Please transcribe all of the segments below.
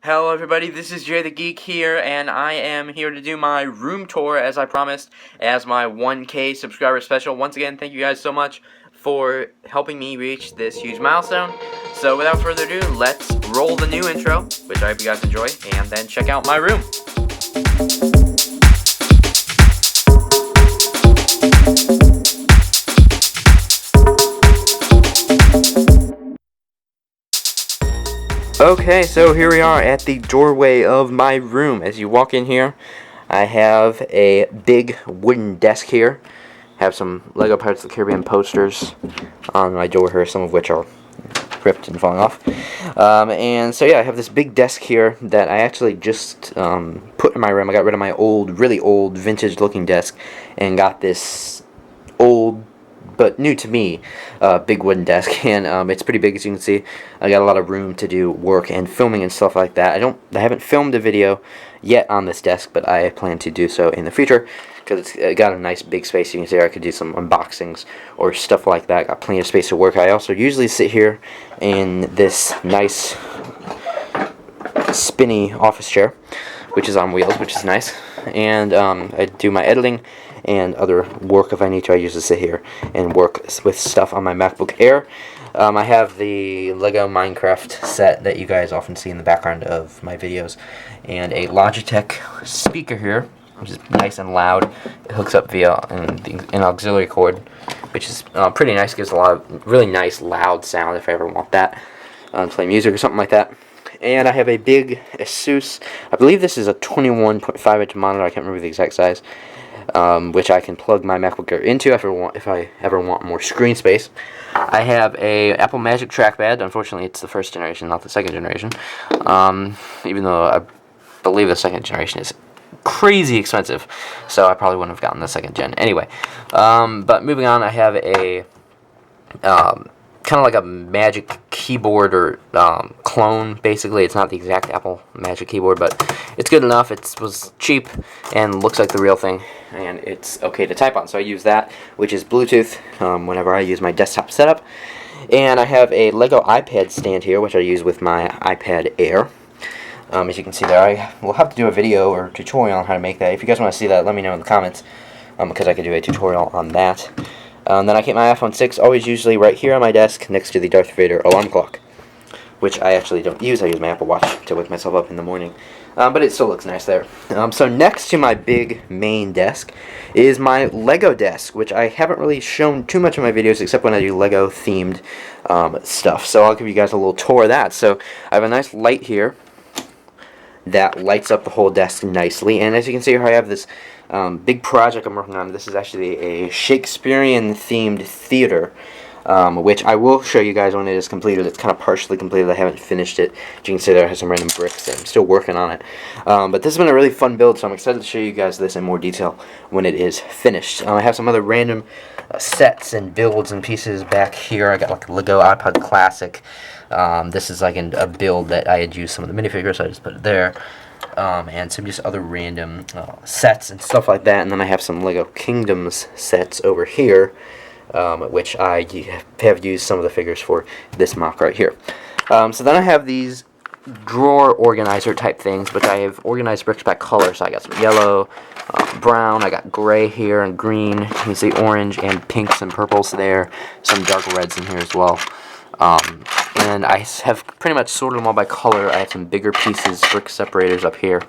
Hello everybody, this is JerTheGeek here, and I am here to do my room tour as I promised, as my 1K subscriber special. Once again, thank you guys so much for helping me reach this huge milestone. So without further ado, let's roll the new intro, which I hope you guys enjoy, and then check out my room. Okay, so here we are at the doorway of my room. As you walk in here, I have a big wooden desk here. I have some Lego Pirates of the Caribbean posters on my door here, some of which are ripped and falling off. And so yeah, I have this big desk here that I actually just put in my room. I got rid of my old, really old, vintage-looking desk and got this old, but new to me, big wooden desk, and it's pretty big, as you can see. I got a lot of room to do work and filming and stuff like that. I haven't filmed a video yet on this desk, but I plan to do so in the future because it's got a nice big space. You can see I could do some unboxings or stuff like that. Got plenty of space to work. I also usually sit here in this nice spinny office chair, which is on wheels, which is nice, and I do my editing and other work if I need to. I usually sit here and work with stuff on my MacBook Air. I have the Lego Minecraft set that you guys often see in the background of my videos, and a Logitech speaker here, which is nice and loud. It hooks up via an auxiliary cord, which is pretty nice. Gives a lot of really nice loud sound if I ever want that, play music or something like that. And I have a big Asus, I believe this is a 21.5 inch monitor, I can't remember the exact size, which I can plug my MacBook Air into if I ever want more screen space. I have a Apple Magic trackpad. Unfortunately, it's the first generation, not the second generation. Even though I believe the second generation is crazy expensive, so I probably wouldn't have gotten the second gen. Anyway, but moving on, I have a kind of like a Magic keyboard or clone. Basically, it's not the exact Apple Magic keyboard, but it's good enough. It was cheap and looks like the real thing, and it's okay to type on. So I use that, which is Bluetooth, whenever I use my desktop setup. And I have a Lego iPad stand here, which I use with my iPad Air. As you can see there, I will have to do a video or tutorial on how to make that. If you guys want to see that, let me know in the comments, because I could do a tutorial on that. Then I keep my iPhone 6 always usually right here on my desk next to the Darth Vader alarm clock, which I actually don't use. I use my Apple Watch to wake myself up in the morning, but it still looks nice there. So next to my big main desk is my Lego desk, which I haven't really shown too much in my videos except when I do Lego themed stuff. So I'll give you guys a little tour of that. So I have a nice light here that lights up the whole desk nicely, and as you can see here, I have this big project I'm working on. This is actually a Shakespearean themed theater, which I will show you guys when it is completed. It's kind of partially completed. I haven't finished it. As you can see there, I have some random bricks, and I'm still working on it. But this has been a really fun build, so I'm excited to show you guys this in more detail when it is finished. I have some other random sets and builds and pieces back here. I got like a Lego iPod Classic. This is like a build that I had used some of the minifigures, so I just put it there. And some just other random sets and stuff like that. And then I have some Lego Kingdoms sets over here, which I have used some of the figures for this mock right here. So then I have these drawer organizer type things, which I have organized bricks by color. So I got some yellow, brown, I got gray here and green. You can see orange and pinks and purples there. Some dark reds in here as well. And I have pretty much sorted them all by color. I have some bigger pieces, brick separators up here.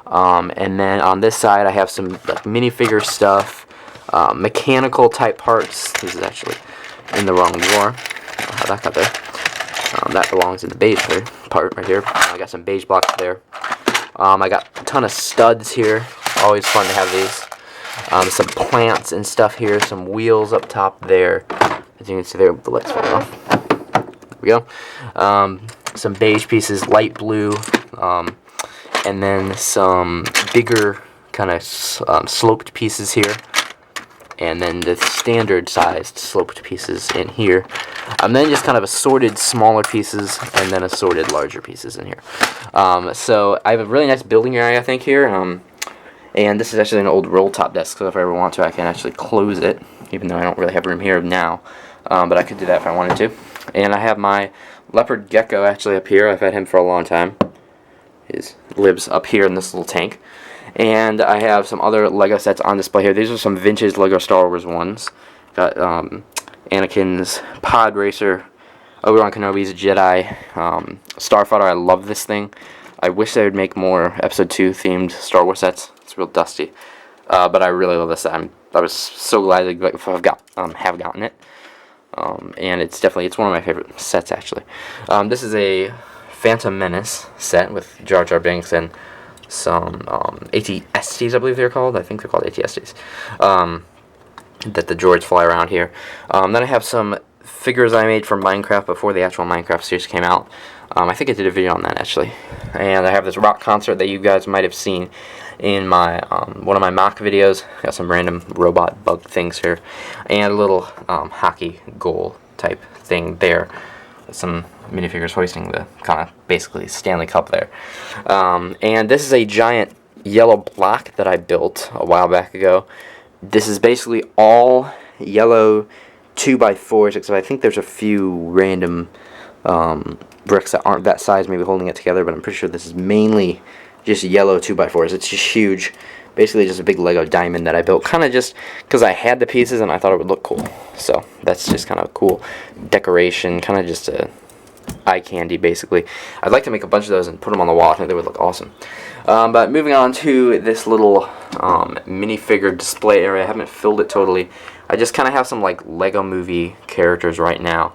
And then on this side, I have some like minifigure stuff, mechanical type parts. This is actually in the wrong drawer. How that got there? That belongs in the beige part right here. I got some beige blocks there. I got a ton of studs here. Always fun to have these. Some plants and stuff here. Some wheels up top there. As you can see there, the lights fall off. There we go. Some beige pieces, light blue, and then some bigger kind of sloped pieces here, and then the standard sized sloped pieces in here. And then just kind of assorted smaller pieces, and then assorted larger pieces in here. So I have a really nice building area, I think, here. And this is actually an old roll top desk, so if I ever want to, I can actually close it, even though I don't really have room here now. But I could do that if I wanted to. And I have my leopard gecko actually up here. I've had him for a long time. lives up here in this little tank. And I have some other Lego sets on display here. These are some vintage Lego Star Wars ones. Got Anakin's Pod Racer, Obi-Wan Kenobi's Jedi, Starfighter. I love this thing. I wish they would make more Episode 2 themed Star Wars sets. It's real dusty, but I really love this set. I was so glad to have gotten it. And it's one of my favorite sets, actually. This is a Phantom Menace set with Jar Jar Binks and some AT-STs, I believe they're called. I think they're called AT-STs. That the droids fly around here. Then I have some figures I made for Minecraft before the actual Minecraft series came out. I think I did a video on that, actually. And I have this rock concert that you guys might have seen in my one of my mock videos. Got some random robot bug things here, and a little hockey goal type thing there. Some minifigures hoisting the kind of basically Stanley Cup there. And this is a giant yellow block that I built a while back ago. This is basically all yellow 2x4s, except I think there's a few random bricks that aren't that size maybe holding it together, but I'm pretty sure this is mainly just yellow 2x4s. It's just huge. Basically just a big Lego diamond that I built, kind of just because I had the pieces and I thought it would look cool. So that's just kind of cool decoration, kind of just a eye candy, basically. I'd like to make a bunch of those and put them on the wall. I think they would look awesome. But moving on to this little minifigure display area. I haven't filled it totally. I just kind of have some like Lego movie characters right now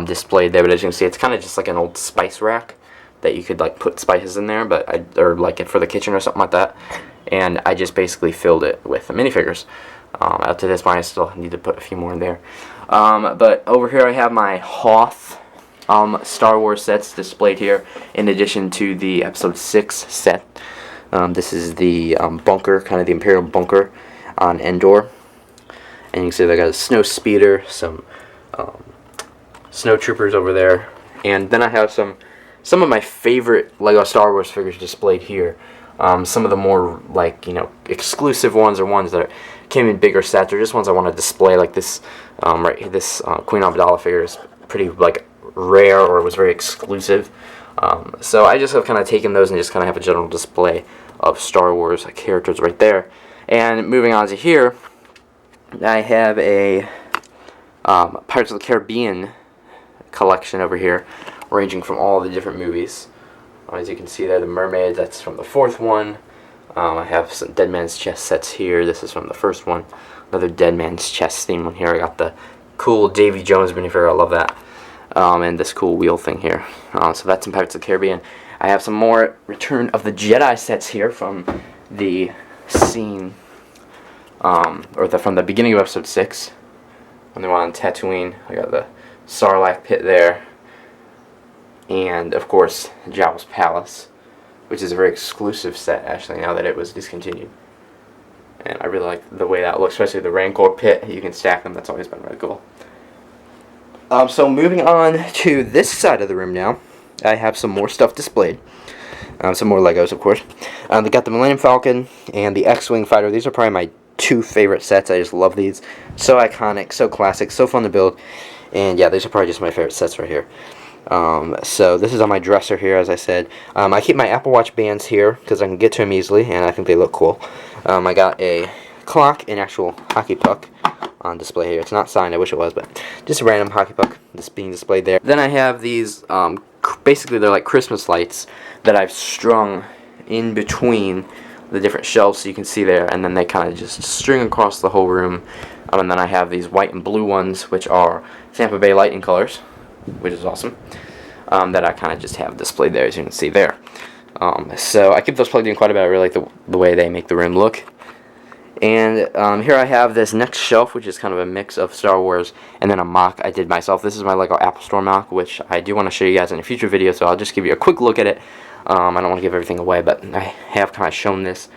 displayed there. But as you can see, it's kind of just like an old spice rack that you could like put spices in there, or like for the kitchen or something like that. And I just basically filled it with the minifigures. Up to this point, I still need to put a few more in there. But over here, I have my Hoth Star Wars sets displayed here, in addition to the Episode 6 set. This is the bunker, kind of the Imperial bunker on Endor. And you can see they got a snow speeder, some snow troopers over there. And then I have some of my favorite Lego Star Wars figures displayed here. Some of the more, like, exclusive ones, or ones that came in bigger sets, or just ones I want to display, like this right here. This Queen Amidala figure is pretty like rare, or it was very exclusive. So I just have kind of taken those and just kind of have a general display of Star Wars characters right there. And moving on to here, I have a Pirates of the Caribbean collection over here, ranging from all the different movies. As you can see there, the mermaids, that's from the 4th one. I have some Dead Man's Chest sets here. This is from the 1st one. Another Dead Man's Chest theme one here. I got the cool Davy Jones minifigure. I love that. And this cool wheel thing here. So that's in Pirates of the Caribbean. I have some more Return of the Jedi sets here from the scene, from the beginning of Episode 6, when they were on Tatooine. I got the Sarlacc pit there. And, of course, Jabba's Palace, which is a very exclusive set, actually, now that it was discontinued. And I really like the way that looks, especially the Rancor pit. You can stack them. That's always been really cool. So moving on to this side of the room now, I have some more stuff displayed. Some more Legos, of course. They got the Millennium Falcon and the X-Wing Fighter. These are probably my 2 favorite sets. I just love these. So iconic, so classic, so fun to build. And yeah, these are probably just my favorite sets right here. So this is on my dresser here, as I said. I keep my Apple Watch bands here because I can get to them easily, and I think they look cool. I got a clock, an actual hockey puck, on display here. It's not signed, I wish it was, but just a random hockey puck that's being displayed there. Then I have these, basically they're like Christmas lights that I've strung in between the different shelves, so you can see there, and then they kind of just string across the whole room. And then I have these white and blue ones, which are Tampa Bay Lightning colors, which is awesome, that I kind of just have displayed there, as you can see there. So I keep those plugged in quite a bit. I really like the way they make the room look. And here I have this next shelf, which is kind of a mix of Star Wars and then a mock I did myself. This is my Lego Apple Store mock, which I do want to show you guys in a future video, so I'll just give you a quick look at it. I don't want to give everything away, but I have kind of shown this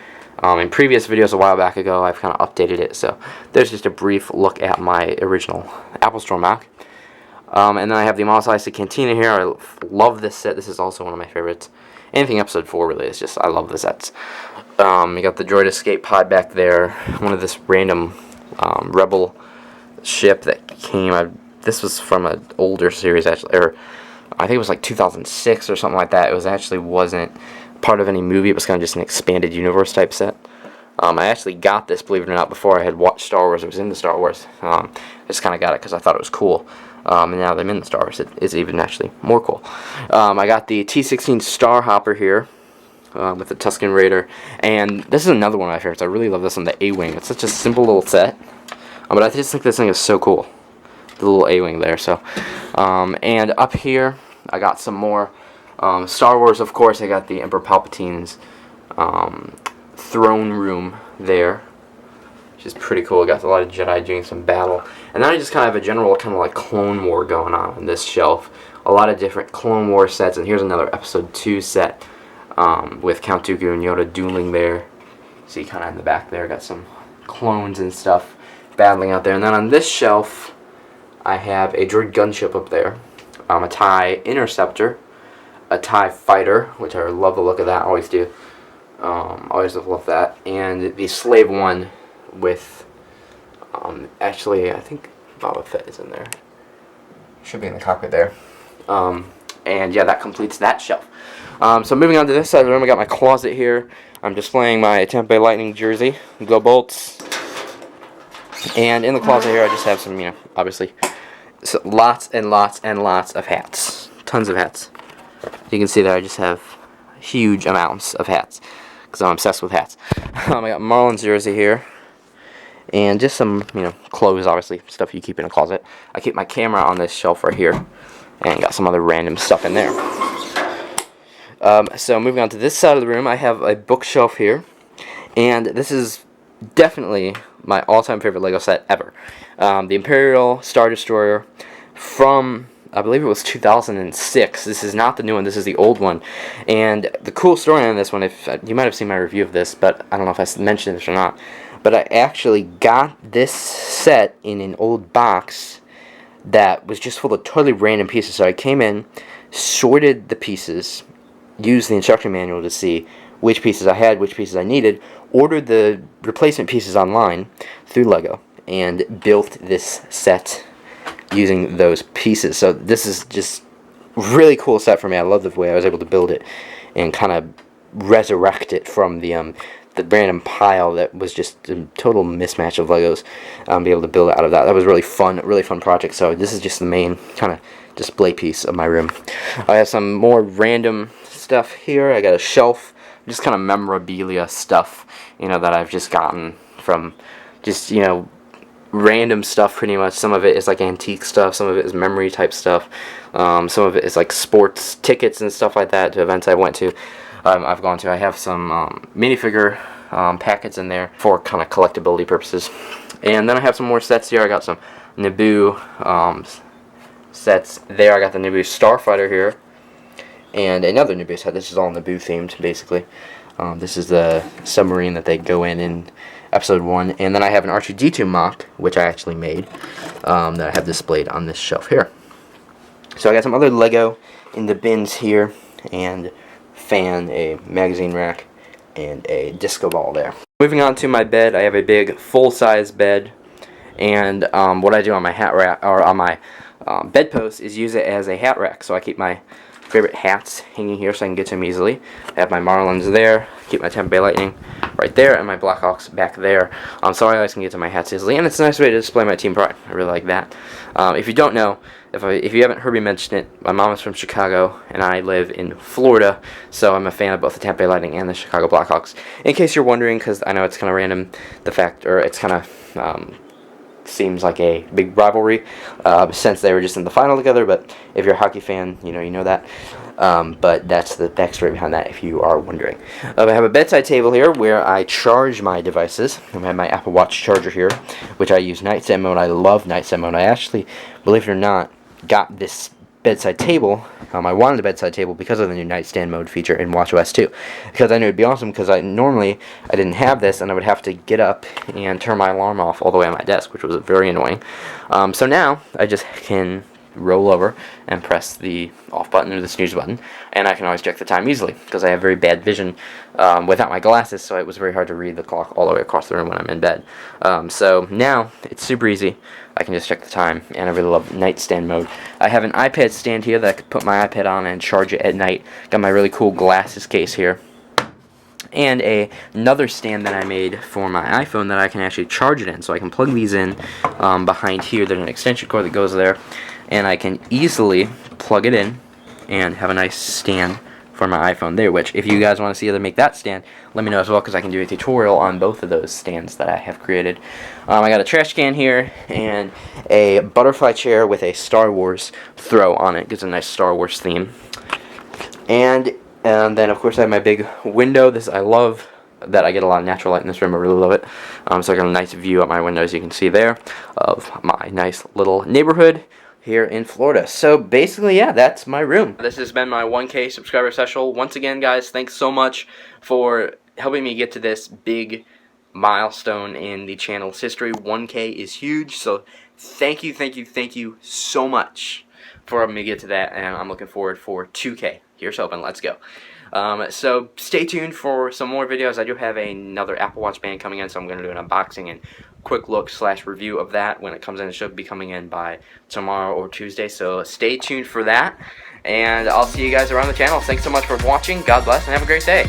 in previous videos a while back ago. I've kind of updated it, so there's just a brief look at my original Apple Store mock. And then I have the Mos Eisley Cantina here. I love this set. This is also one of my favorites. Anything Episode 4 really is just, I love the sets. You got the Droid Escape Pod back there. One of this random Rebel ship that came. This was from an older series, actually, or I think it was like 2006 or something like that. It was actually wasn't part of any movie. It was kind of just an expanded universe type set. I actually got this, believe it or not, before I had watched Star Wars. It was into Star Wars. I just kind of got it because I thought it was cool. And now that I'm in Star Wars, it is even actually more cool. I got the T-16 Star Hopper here with the Tusken Raider. And this is another one of my favorites. I really love this one, the A-Wing. It's such a simple little set. But I just think this thing is so cool. The little A-Wing there. So, and up here, I got some more Star Wars, of course. I got the Emperor Palpatine's throne room there, which is pretty cool. Got a lot of Jedi doing some battle. And then I just kind of have a general kind of like Clone War going on this shelf. A lot of different Clone War sets. And here's another Episode 2 set with Count Dooku and Yoda dueling there. See kind of in the back there, got some clones and stuff battling out there. And then on this shelf, I have a droid gunship up there, a TIE Interceptor, a TIE Fighter, which I love the look of that, always do. Always love that. And the Slave One with, actually, I think Boba Fett is in there. Should be in the cockpit there. And yeah, that completes that shelf. So moving on to this side of the room, I got my closet here. I'm displaying my Tampa Bay Lightning jersey, Go Bolts. And in the closet here, I just have some, obviously, so lots and lots and lots of hats. Tons of hats. You can see that I just have huge amounts of hats because I'm obsessed with hats. I got Marlins jersey here. And just some, clothes, obviously, stuff you keep in a closet. I keep my camera on this shelf right here. And got some other random stuff in there. So moving on to this side of the room, I have a bookshelf here. And this is definitely my all-time favorite Lego set ever. The Imperial Star Destroyer from, I believe it was 2006. This is not the new one, this is the old one. And the cool story on this one, if you might have seen my review of this, but I don't know if I mentioned this or not. But I actually got this set in an old box that was just full of totally random pieces. So I came in, sorted the pieces, used the instruction manual to see which pieces I had, which pieces I needed, ordered the replacement pieces online through Lego, and built this set using those pieces. So this is just really cool set for me. I love the way I was able to build it and kind of resurrect it from the random pile that was just a total mismatch of Legos. Be able to build it out of that. That was really fun project. So this is just the main kind of display piece of my room. I have some more random stuff here. I got a shelf, just kind of memorabilia stuff, that I've just gotten from just, random stuff pretty much. Some of it is like antique stuff, some of it is memory type stuff, some of it is like sports tickets and stuff like that to events I went to. I've gone to. I have some minifigure packets in there for kind of collectability purposes. And then I have some more sets here. I got some Naboo sets there. I got the Naboo Starfighter here. And another Naboo set. This is all Naboo themed, basically. This is the submarine that they go in Episode 1. And then I have an R2-D2 mock, which I actually made, that I have displayed on this shelf here. So I got some other Lego in the bins here. And fan, a magazine rack, and a disco ball there. Moving on to my bed, I have a big full-size bed, and what I do on my hat rack, or on my bedpost, is use it as a hat rack. So I keep my favorite hats hanging here so I can get to them easily. I have my Marlins there, keep my Tampa Bay Lightning right there, and my Blackhawks back there. So I always can get to my hats easily, and it's a nice way to display my team pride. I really like that. If you don't know, if you haven't heard me mention it, my mom is from Chicago, and I live in Florida, so I'm a fan of both the Tampa Bay Lightning and the Chicago Blackhawks. In case you're wondering, because I know it's kind of random, it's kind of seems like a big rivalry, since they were just in the final together, but if you're a hockey fan, you know that. But that's the backstory behind that, if you are wondering. I have a bedside table here where I charge my devices. I have my Apple Watch charger here, which I use nightstand mode. I love nightstand mode. I actually, believe it or not, got this bedside table. I wanted a bedside table because of the new nightstand mode feature in watchOS 2. Because I knew it'd be awesome, because I didn't have this, and I would have to get up and turn my alarm off all the way on my desk, which was very annoying. So now I just can roll over and press the off button or the snooze button, and I can always check the time easily, because I have very bad vision without my glasses, so it was very hard to read the clock all the way across the room when I'm in bed. So now it's super easy. I can just check the time, and I really love nightstand mode. I have an iPad stand here that I could put my iPad on and charge it at night. Got my really cool glasses case here. and another stand that I made for my iPhone that I can actually charge it in. So I can plug these in behind here. There's an extension cord that goes there, and I can easily plug it in and have a nice stand for my iPhone there, which if you guys want to see how to make that stand, let me know as well, because I can do a tutorial on both of those stands that I have created. I got a trash can here and a butterfly chair with a Star Wars throw on it. Gives a nice Star Wars theme. And then of course I have my big window. This I love that I get a lot of natural light in this room. I really love it. So I got a nice view out my window, as you can see there, of my nice little neighborhood here in Florida. So basically, yeah, that's my room. This has been my 1K subscriber special. Once again, guys, thanks so much for helping me get to this big milestone in the channel's history. 1K is huge, so thank you so much for helping me get to that, and I'm looking forward for 2K. Here's hoping. Let's go. So stay tuned for some more videos. I do have another Apple Watch band coming in, so I'm going to do an unboxing and quick look / review of that when it comes in. It should be coming in by tomorrow or Tuesday, so stay tuned for that, and I'll see you guys around the channel. Thanks so much for watching. God bless, and have a great day.